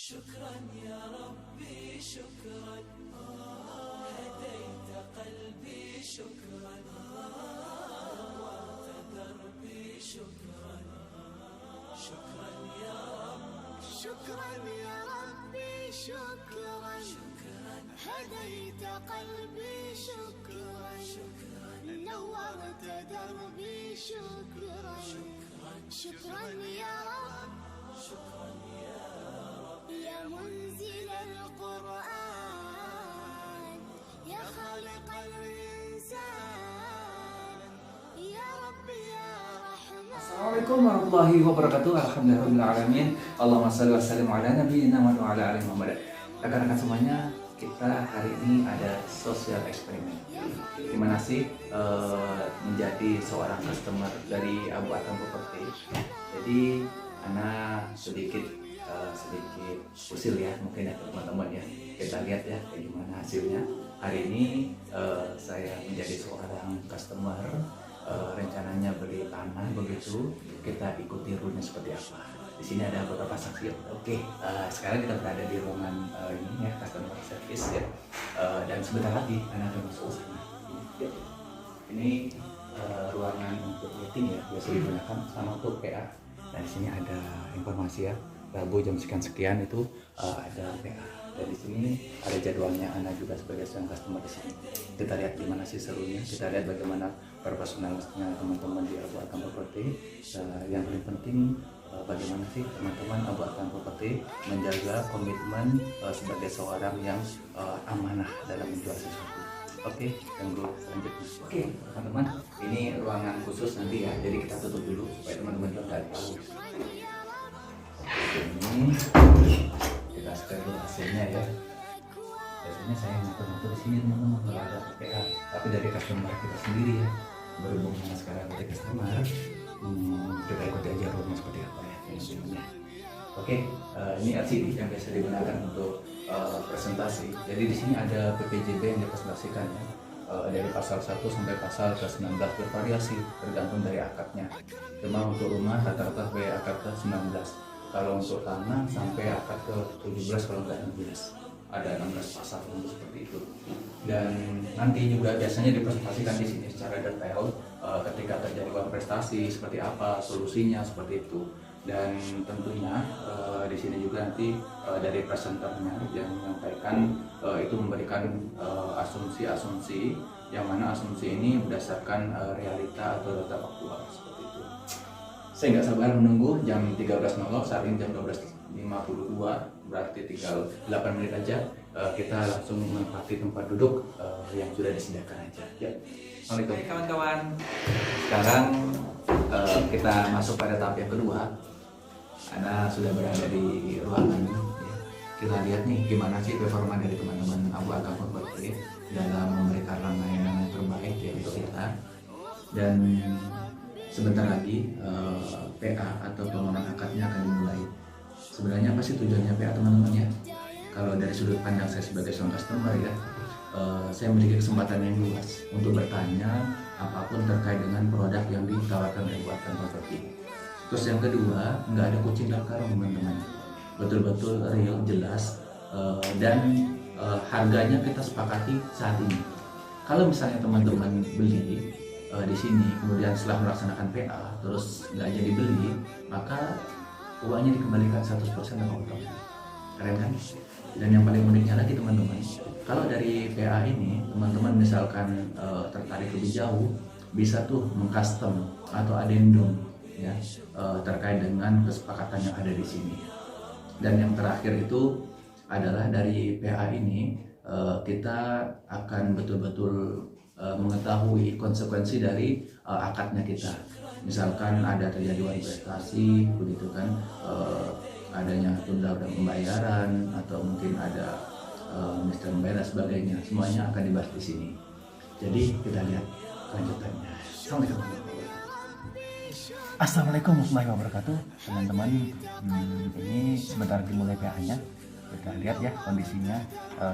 شكرا يا ربي شكرا هديت قلبي شكرا نورت دربي شكرا شكرا يا رب شكرا يا ربي شكرا هديت قلبي شكرا نورت دربي شكرا شكرا يا رب يا منزل القرآن يا خالق الإنسان يا رب يا رحمن. Assalamualaikum warahmatullahi wabarakatuh. Alhamdulillahirrahmanirrahim. Allahumma shalli wa sallim ala nabiyyina wa ala alihi Muhammad. Rekan-rekan semuanya, kita hari ini ada social eksperimen. Gimana sih menjadi seorang customer dari Abu Atam Property? Jadi Ana sedikit usil ya, mungkin ya teman-teman ya. Kita lihat ya bagaimana hasilnya. Hari ini saya menjadi seorang customer. Rencananya beli tanah begitu, kita ikuti rule-nya seperti apa. Di sini ada beberapa saksi. Oke, sekarang kita berada di ruangan ini ya, customer service ya. Dan sebentar lagi Ana akan masuk ke sana. Ini ruangan untuk meeting ya, biasa digunakan sama untuk PA. Dan di sini ada informasi ya, Rabu jam sekian itu ada PA. Dan di sini ada jadwalnya. Ana juga sebagai seorang customer di sini. Kita lihat gimana sih serunya. Kita lihat bagaimana profesionalisnya teman-teman di Abu Atam Property. Yang paling penting bagaimana sih teman-teman Abu Atam Property menjaga komitmen sebagai seorang yang amanah dalam menjual sesuatu. Oke, yang dulu selanjutnya. Oke, teman-teman, ini ruangan khusus nanti ya. Jadi kita tutup dulu supaya teman-teman juga tahu. Ini kita steril hasilnya ya. Biasanya saya ngatur-ngatur di sini teman-teman kalau ada PA, tapi dari customer kita sendiri ya. Berhubung karena sekarang dari customer, kita ikuti aja rule-nya seperti apa ya. Oke, ini LCD yang biasa digunakan untuk presentasi. Jadi di sini ada PPJB yang dipresentasikan ya. Dari pasal 1 sampai pasal ke-19 bervariasi tergantung dari akadnya. Cuma untuk rumah rata-rata sampai akad ke-19. Kalau untuk tanah sampai akad ke-17 kalau nggak 16. Ada 16 pasal untuk seperti itu. Dan nanti juga biasanya dipresentasikan di sini secara detail ketika terjadi uang prestasi seperti apa, solusinya seperti itu. Dan tentunya di sini juga nanti dari presenternya yang menyampaikan itu memberikan asumsi-asumsi yang mana asumsi ini berdasarkan realita atau data faktual seperti itu. Saya nggak sabar menunggu jam 13.00, saat ini jam 12.52, berarti tinggal 8 menit aja kita langsung menempati tempat duduk yang sudah disediakan aja ya. Assalamualaikum kawan-kawan. Sekarang kita masuk pada tahap yang kedua. Ana sudah berada di ruangan ya. Kita lihat nih gimana sih performa dari teman-teman Abu Atam Property dalam memberikan layanan yang terbaik ya untuk kita. Dan sebentar lagi PA atau pengurangan akadnya akan dimulai. Sebenarnya apa sih tujuannya PA teman-teman ya? Kalau dari sudut pandang saya sebagai seorang customer ya, saya memiliki kesempatan yang luas untuk bertanya apapun terkait dengan produk yang ditawarkan oleh Abu Atam Property. Terus yang kedua, nggak ada kucing dalam karung teman-teman, betul-betul real, jelas, dan harganya kita sepakati saat ini. Kalau misalnya teman-teman beli di sini, kemudian setelah melaksanakan PA, terus nggak jadi beli, maka uangnya dikembalikan 100% tanpa utang. Keren kan? Dan yang paling uniknya lagi teman-teman, kalau dari PA ini, teman-teman misalkan tertarik lebih jauh, bisa tuh mengcustom atau addendum ya terkait dengan kesepakatan yang ada di sini. Dan yang terakhir itu adalah dari PA ini kita akan betul-betul mengetahui konsekuensi dari akadnya kita. Misalkan ada terjadi uang prestasi begitu kan, adanya tunda pembayaran atau mungkin ada mister pembayaran dan sebagainya, semuanya akan dibahas di sini. Jadi kita lihat lanjutannya. Assalamualaikum warahmatullahi wabarakatuh teman-teman. Ini sebentar lagi mulai PA-nya. Kita lihat ya kondisinya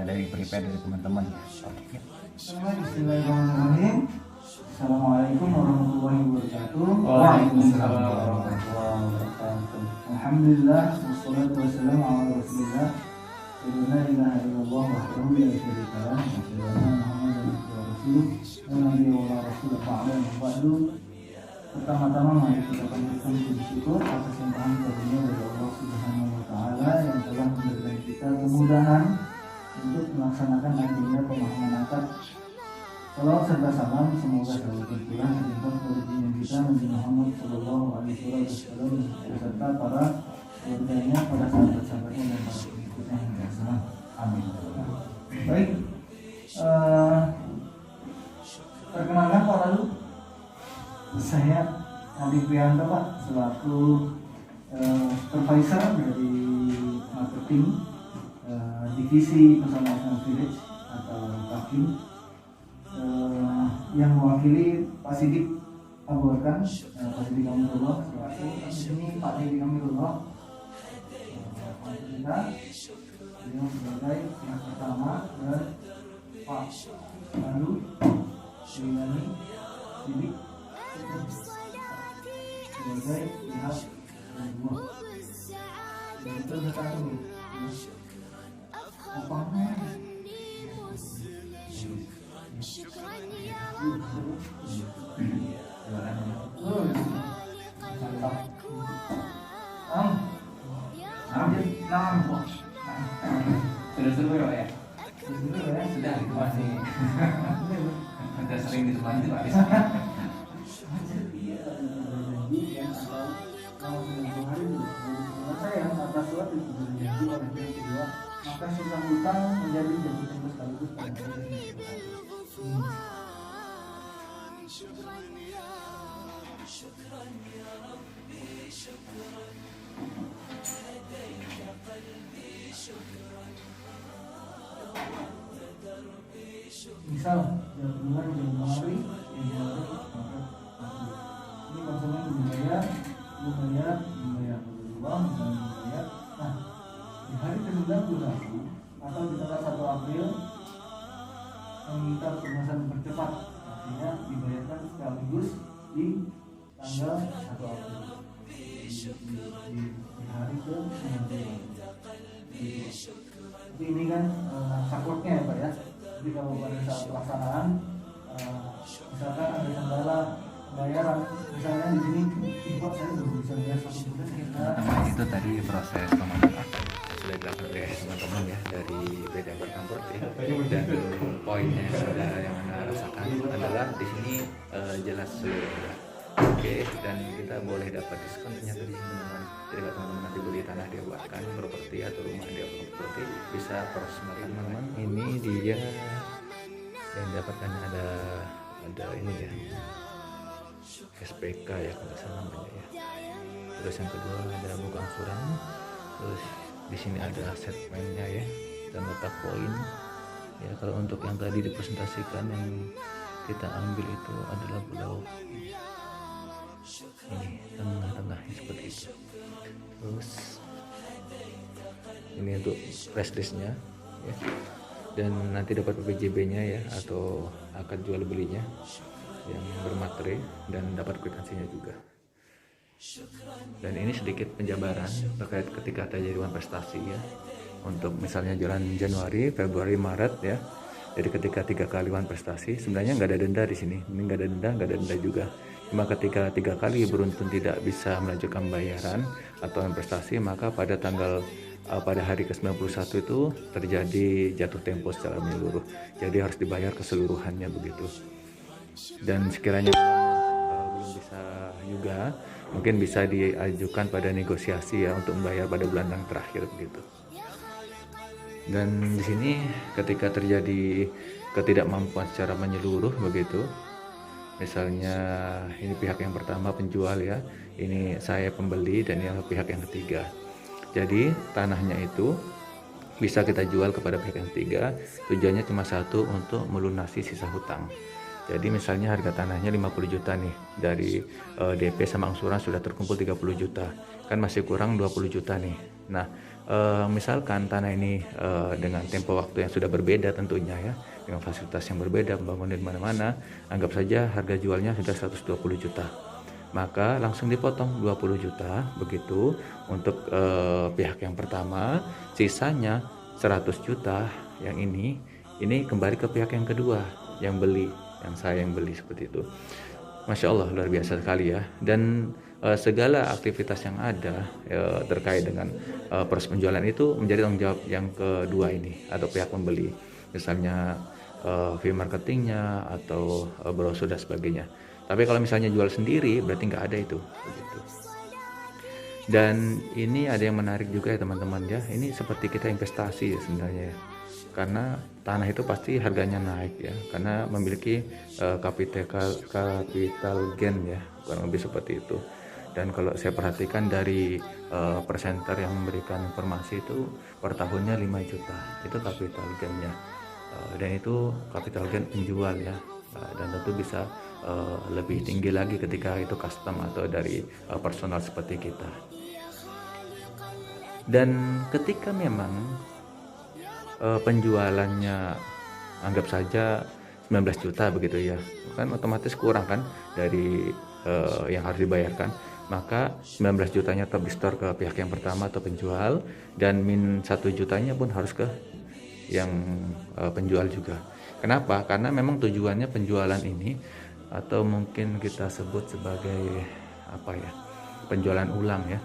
dari prepare dari teman-teman ya. Oke. Bismillahirrahmanirrahim. Assalamualaikum warahmatullahi wabarakatuh. Waalaikumsalam warahmatullahi wabarakatuh. Alhamdulillah wassalatu wassalamu ala Rasulillah asyhadu an la ilaha illallah wahdahu la syarika lah, wa asyhadu anna Muhammadan abduhu wa rasuluh, la nabiyya wa la rasula ba'du. Pertama-tama mari kita panjatkan puji syukur atas limpahan karunia dari Allah Subhanahu wa taala yang telah memberikan kita kemudahan untuk melaksanakan agenda pemahaman akad. Salawat serta salam semoga selalu tercurah limpah kepada junjungan kita Nabi Muhammad sallallahu alaihi wasallam beserta para keluarganya, para sahabat-sahabatnya dan para pengikutnya hingga akhir. Amin. Baik, perkenalkan Pak Lalu, saya Adi Prianto Pak, selaku supervisor dari marketing divisi Pesona National Village atau Kakim, yang mewakili Pak Sidik Aburkan, Pak Sidik Amirullah, selaku di sini Pak Sidik Amirullah, kita beliau sebagai pihak pertama, dan Pak Lalu Sriwani Sidik sebagai pihak kedua. Dan itu satu apanya? Sudah seru ya? Sudah, masih sudah sering di rumah itu Pak. Maka sisa hutang menjadi jatuh tempo sekaligus pada misal bulan Januari ini maksudnya membayar uang dan membayar. Nah, di hari ke-91 atau di tanggal 1 April meminta pelunasan percepat, artinya dibayarkan sekaligus di tanggal 1 April di hari ke-91. Tapi ini kan sakleknya ya Pak ya. Jadi kalau pada saat pelaksanaan misalkan ada kendala pembayaran, misalnya di sini Pak saya belum bisa bayar 1 bulan kita. Itu tadi proses pemahaman sudah dilakukan oleh teman-teman ya dari beda berkampur ya. Dan poinnya yang Anda rasakan adalah di sini jelas sudah oke, dan kita boleh dapat diskon ternyata di sini teman-teman. Jadi kalau teman-teman nanti beli tanah dia buatkan properti atau rumah dia properti, bisa proses teman-teman. Ini dia yang dapatkan ada ini ya, SPK ya kalau nggak salah namanya ya. Terus yang kedua ada buku angsuran. Terus di sini ada segmennya ya, dan letak poin ya. Kalau untuk yang tadi dipresentasikan yang kita ambil itu adalah pulau ini tengah-tengah seperti itu. Terus ini untuk press listnya ya, dan nanti dapat PPJB-nya ya atau akad jual belinya yang bermateri, dan dapat kwitansinya juga. Dan ini sedikit penjabaran terkait ketika terjadi prestasi ya, untuk misalnya jalan Januari, Februari, Maret ya. Jadi ketika 3 kali prestasi sebenarnya nggak ada denda di sini. Ini nggak ada denda juga. Cuma ketika 3 kali beruntun tidak bisa melanjutkan bayaran atau prestasi, maka pada hari ke-91 itu terjadi jatuh tempo secara menyeluruh. Jadi harus dibayar keseluruhannya begitu. Dan sekiranya belum bisa juga, mungkin bisa diajukan pada negosiasi ya untuk membayar pada bulan yang terakhir begitu. Dan di sini ketika terjadi ketidakmampuan secara menyeluruh begitu, misalnya ini pihak yang pertama penjual ya, ini saya pembeli, dan yang pihak yang ketiga. Jadi tanahnya itu bisa kita jual kepada pihak yang ketiga, tujuannya cuma satu, untuk melunasi sisa hutang. Jadi misalnya harga tanahnya 50 juta nih, dari DP sama angsuran sudah terkumpul 30 juta, kan masih kurang 20 juta nih. Nah misalkan tanah ini dengan tempo waktu yang sudah berbeda tentunya ya, dengan fasilitas yang berbeda, pembangunan di mana-mana, anggap saja harga jualnya sudah 120 juta. Maka langsung dipotong 20 juta begitu untuk pihak yang pertama, sisanya 100 juta yang ini kembali ke pihak yang kedua yang beli, yang saya yang beli seperti itu. Masya Allah, luar biasa sekali ya. Dan segala aktivitas yang ada terkait dengan proses penjualan itu menjadi tanggung jawab yang kedua ini atau pihak pembeli, misalnya fee marketingnya atau brosur dan sebagainya. Tapi kalau misalnya jual sendiri berarti nggak ada itu begitu. Dan ini ada yang menarik juga ya teman-teman ya, ini seperti kita investasi ya sebenarnya ya, karena tanah itu pasti harganya naik ya, karena memiliki capital gain ya, kurang lebih seperti itu. Dan kalau saya perhatikan dari presenter yang memberikan informasi itu per tahunnya 5 juta itu capital gainnya, dan itu capital gain penjual ya, dan tentu bisa lebih tinggi lagi ketika itu custom atau dari personal seperti kita. Dan ketika memang penjualannya anggap saja 19 juta begitu ya, kan otomatis kurang kan dari yang harus dibayarkan, maka 19 jutanya tetap di-store ke pihak yang pertama atau penjual, dan min 1 jutanya pun harus ke yang penjual juga. Kenapa? Karena memang tujuannya penjualan ini, atau mungkin kita sebut sebagai apa ya, penjualan ulang ya,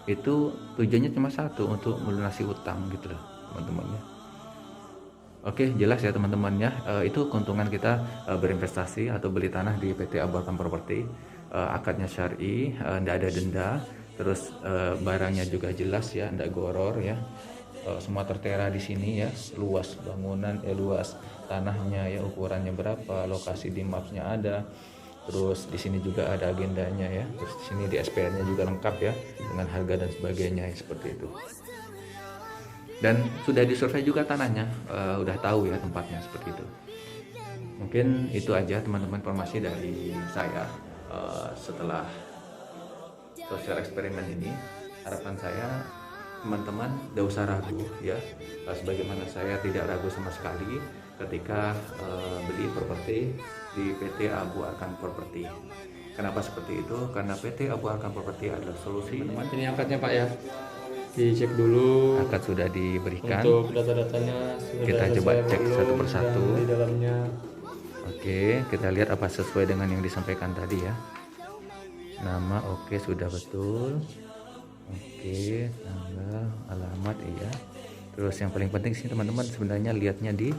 itu tujuannya cuma satu, untuk melunasi utang gitu loh teman-teman ya. Oke, jelas ya teman-teman ya, itu keuntungan kita berinvestasi atau beli tanah di PT Abu Arqam Property. Akadnya syar'i, tidak ada denda, terus barangnya juga jelas ya, tidak goror ya, semua tertera di sini ya, luas bangunan, luas tanahnya ya, ukurannya berapa, lokasi di mapsnya ada, terus di sini juga ada agendanya ya, terus di sini di SPN-nya juga lengkap ya dengan harga dan sebagainya ya, seperti itu. Dan sudah disurvei juga tanahnya, udah tahu ya tempatnya seperti itu. Mungkin itu aja teman-teman informasi dari saya. Setelah sosial eksperimen ini, harapan saya teman-teman tidak usah ragu ya, sebagaimana saya tidak ragu sama sekali ketika beli properti di PT Abu Arqam Property. Kenapa seperti itu? Karena PT Abu Arqam Property adalah solusi. Teman-teman, ini angkatnya Pak ya, dicek dulu. Akad sudah diberikan. Untuk data-datanya sudah kita coba cek satu persatu di dalamnya. Oke, kita lihat apa sesuai dengan yang disampaikan tadi ya. Nama oke, sudah betul. Oke, tanggal, alamat iya. Terus yang paling penting sih teman-teman sebenarnya lihatnya di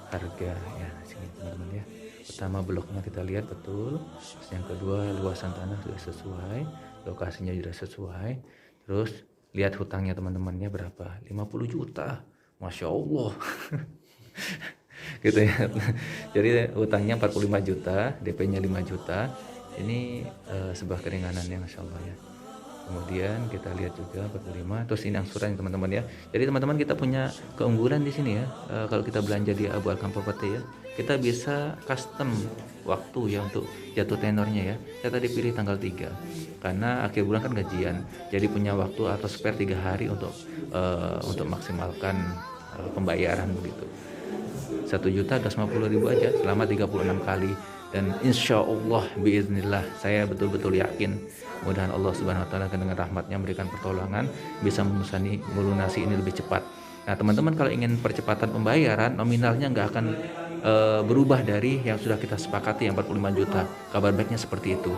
harga ya, sini teman-teman ya. Pertama bloknya kita lihat betul. Terus yang kedua luasan tanah sudah sesuai, lokasinya sudah sesuai. Terus lihat hutangnya teman-temannya berapa? 50 juta. Masya Allah. Gitu ya. Jadi hutangnya 45 juta, DP-nya 5 juta. Ini sebuah keringanan ya, Masya Allah ya. Kemudian kita lihat juga 45, terus ini angsuran teman-teman ya. Jadi teman-teman kita punya keunggulan di sini ya. Kalau kita belanja di Abu Arqam Property ya, kita bisa custom waktu ya untuk jatuh tenornya ya. Saya tadi pilih tanggal 3 karena akhir bulan kan gajian, jadi punya waktu atau spare 3 hari untuk maksimalkan pembayaran begitu. 1.250.000 aja selama 36 kali, dan insya Allah biiznillah saya betul-betul yakin mudah-mudahan Allah Subhanahu Wa Taala dengan rahmatnya memberikan pertolongan bisa melunasi ini lebih cepat. Nah teman-teman, kalau ingin percepatan pembayaran, nominalnya nggak akan berubah dari yang sudah kita sepakati yang 45 juta. Kabar baiknya seperti itu.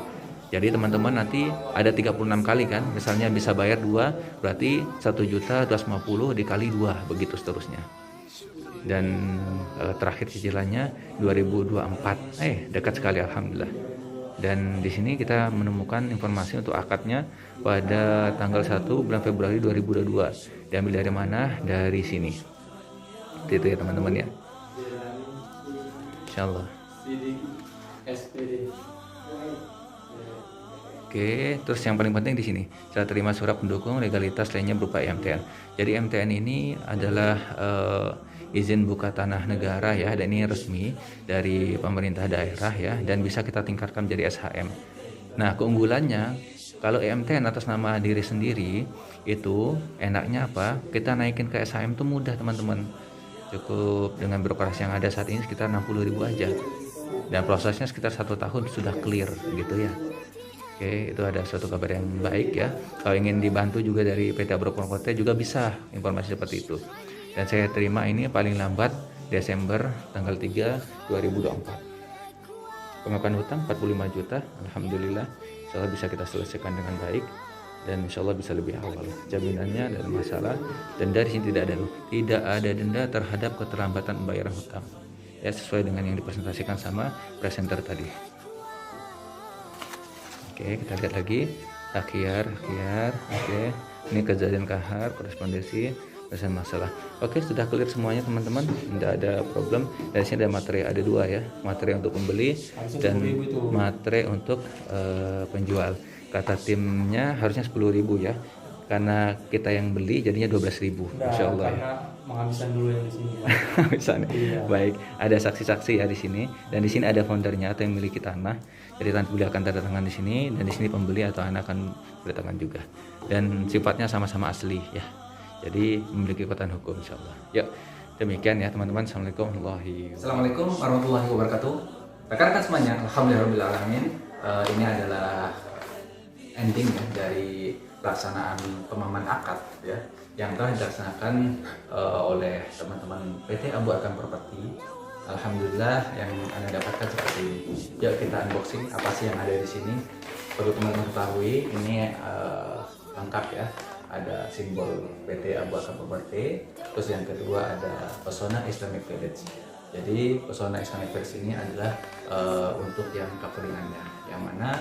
Jadi teman-teman nanti ada 36 kali kan, misalnya bisa bayar 2, berarti 1.250.000 dikali 2, begitu seterusnya. Dan terakhir cicilannya 2024, dekat sekali alhamdulillah. Dan di sini kita menemukan informasi untuk akadnya pada tanggal 1 bulan Februari 2022. Diambil dari mana? Dari sini. Itu ya teman-teman ya. Insyaallah. Oke, terus yang paling penting di sini, serah terima surat pendukung legalitas lainnya berupa MTN. Jadi MTN ini adalah izin buka tanah negara ya, dan ini resmi dari pemerintah daerah ya, dan bisa kita tingkatkan menjadi SHM. Nah, keunggulannya kalau MTN atas nama diri sendiri itu enaknya apa? Kita naikin ke SHM itu mudah teman-teman. Cukup dengan birokrasi yang ada saat ini sekitar 60.000 aja. Dan prosesnya sekitar 1 tahun sudah clear gitu ya. Oke, itu ada suatu kabar yang baik ya. Kalau ingin dibantu juga dari PT Abro Purwokerto juga bisa informasi seperti itu. Dan saya terima ini paling lambat Desember tanggal 3 2024. Pengakuan hutang 45 juta, alhamdulillah. Insyaallah bisa kita selesaikan dengan baik dan insyaallah bisa lebih awal. Jaminannya dalam masalah dan dari sini tidak ada denda terhadap keterlambatan pembayaran hutang. Ya, sesuai dengan yang dipresentasikan sama presenter tadi. Oke, kita lihat lagi akhir. Oke, ini kejadian kahar, korespondensi, pesan masalah. Oke, sudah clear semuanya teman-teman, tidak ada problem. Dari sini ada materi, ada dua ya, materi untuk pembeli dan materi untuk penjual. Kata timnya harusnya 10.000 ya, karena kita yang beli jadinya 12.000. Insya Allah. Karena menghabiskan dulu yang di sini. Iya. Baik, ada saksi-saksi ya di sini, dan di sini ada foundernya atau yang memiliki tanah. Jadi nanti beliau akan tanda tangan di sini, dan di sini pembeli atau anak akan bertangan juga. Dan sifatnya sama-sama asli ya. Jadi memiliki kekuatan hukum insya Allah. Yuk, demikian ya teman-teman. Assalamualaikum warahmatullahi wabarakatuh. Rekan-rekan semuanya, alhamdulillahirobbilalamin. Ini adalah ending ya dari pelaksanaan pemahaman akad ya yang telah dilaksanakan oleh teman-teman PT Abu Arkan Property. Alhamdulillah yang Anda dapatkan seperti ini. Yuk kita unboxing apa sih yang ada di sini. Perlu teman-teman ketahui ini lengkap ya. Ada simbol PT Abu Arkan Property. Terus yang kedua ada Pesona Islamic Village. Jadi Pesona Islamic Village ini adalah untuk yang couplingannya, yang mana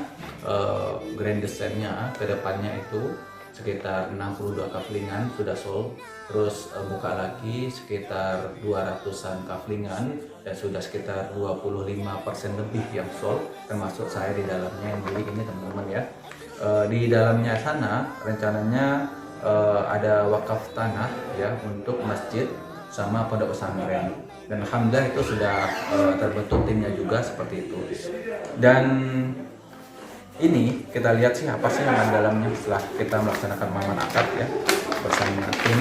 grand design-nya ke depannya itu sekitar 62 couplingan sudah sold, terus buka lagi sekitar 200-an couplingan dan sudah sekitar 25% lebih yang sold, termasuk saya di dalamnya yang beli ini teman-teman ya. Di dalamnya sana rencananya ada wakaf tanah ya untuk masjid sama pondok pesantren, dan alhamdulillah itu sudah terbentuk timnya juga seperti itu. Dan ini kita lihat sih apa sih yang ada dalamnya setelah kita melaksanakan pemahaman akad ya bersama tim.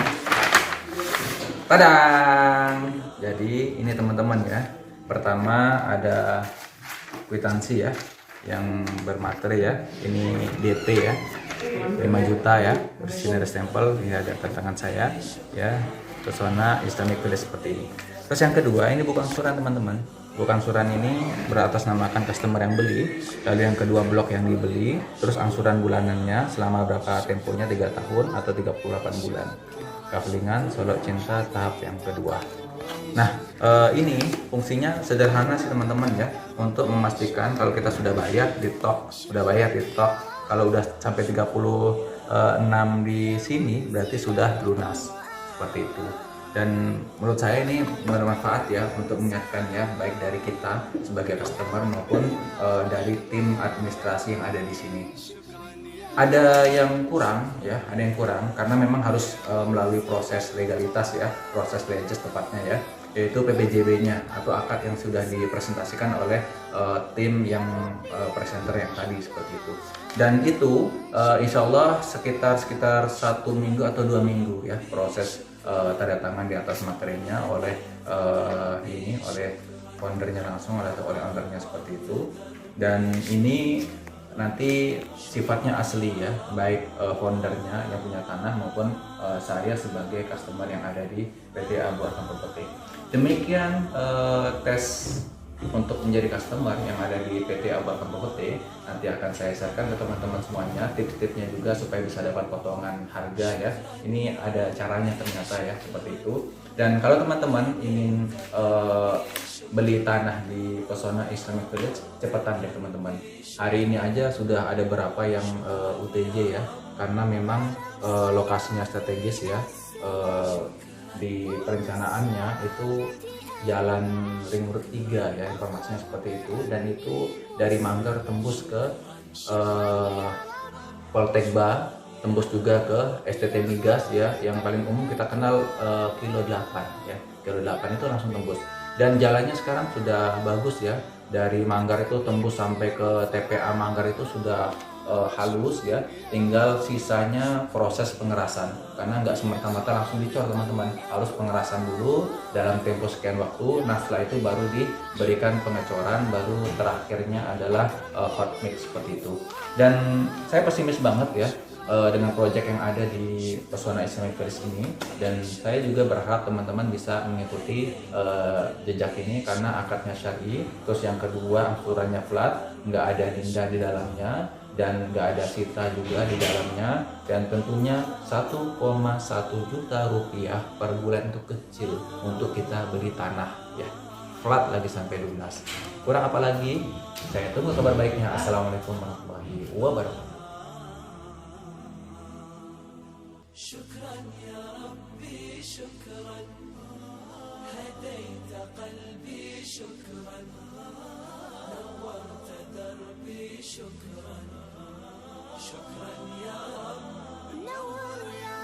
Tadang! Jadi ini teman-teman ya, pertama ada kwitansi ya yang bermateri ya, ini DP ya 5 juta ya, bersini ada stempel, ini ada tangan saya ya, Pesona Islamic Village seperti ini. Terus yang kedua ini bukan surat teman-teman, bukan surat ini beratasnamakan customer yang beli. Lalu yang kedua blok yang dibeli, terus angsuran bulanannya selama berapa temponya 3 tahun atau 38 bulan. Kaflingan Solo Cinta tahap yang kedua. Nah ini fungsinya sederhana sih teman-teman ya, untuk memastikan kalau kita sudah bayar di tok, kalau udah sampai 36 di sini berarti sudah lunas seperti itu. Dan menurut saya ini bermanfaat ya untuk mengingatkan ya, baik dari kita sebagai customer maupun dari tim administrasi yang ada di sini. Ada yang kurang ya, karena memang harus melalui proses legalitas ya, proses legis tepatnya ya, yaitu PPJB-nya atau akad yang sudah dipresentasikan oleh tim yang presenter yang tadi seperti itu. Dan itu insya Allah sekitar 1 minggu atau 2 minggu ya proses tanda tangan di atas materinya oleh oleh foundernya langsung atau oleh ownernya seperti itu. Dan ini nanti sifatnya asli ya, baik foundernya yang punya tanah maupun saya sebagai customer yang ada di PT Abu Arkan Property. Demikian tes untuk menjadi customer yang ada di PT Abu Arkan Property. Nanti akan saya sharekan ke teman-teman semuanya tips-tipsnya juga supaya bisa dapat potongan harga ya. Ini ada caranya ternyata ya, seperti itu. Dan kalau teman-teman ingin beli tanah di Pesona Islamic Village, cepetan deh teman-teman. Hari ini aja sudah ada berapa yang UTJ ya, karena memang lokasinya strategis ya. Di perencanaannya itu Jalan Ring Road 3 ya, informasinya seperti itu. Dan itu dari Manggar tembus ke Poltekba, tembus juga ke STT Migas ya, yang paling umum kita kenal Kilo 8 ya, Kilo 8 itu langsung tembus. Dan jalannya sekarang sudah bagus ya, dari Manggar itu tembus sampai ke TPA Manggar itu sudah halus ya, tinggal sisanya proses pengerasan, karena nggak semerta-merta langsung dicor teman-teman, harus pengerasan dulu dalam tempo sekian waktu. Nah setelah itu baru diberikan pengecoran, baru terakhirnya adalah hot mix seperti itu. Dan saya pesimis banget ya dengan proyek yang ada di Pesona Islamic Village ini, dan saya juga berharap teman-teman bisa mengikuti jejak ini karena akadnya syar'i. Terus yang kedua, angsurannya flat, nggak ada denda di dalamnya dan nggak ada sita juga di dalamnya, dan tentunya 1,1 juta rupiah per bulan untuk kecil untuk kita beli tanah ya, flat lagi sampai lunas. Kurang apa lagi? Saya tunggu kabar baiknya. Assalamualaikum warahmatullahi wabarakatuh. شكرا يا ربي شكرا هديت قلبي شكرا نورت دربي شكرا شكرا يا رب نور يا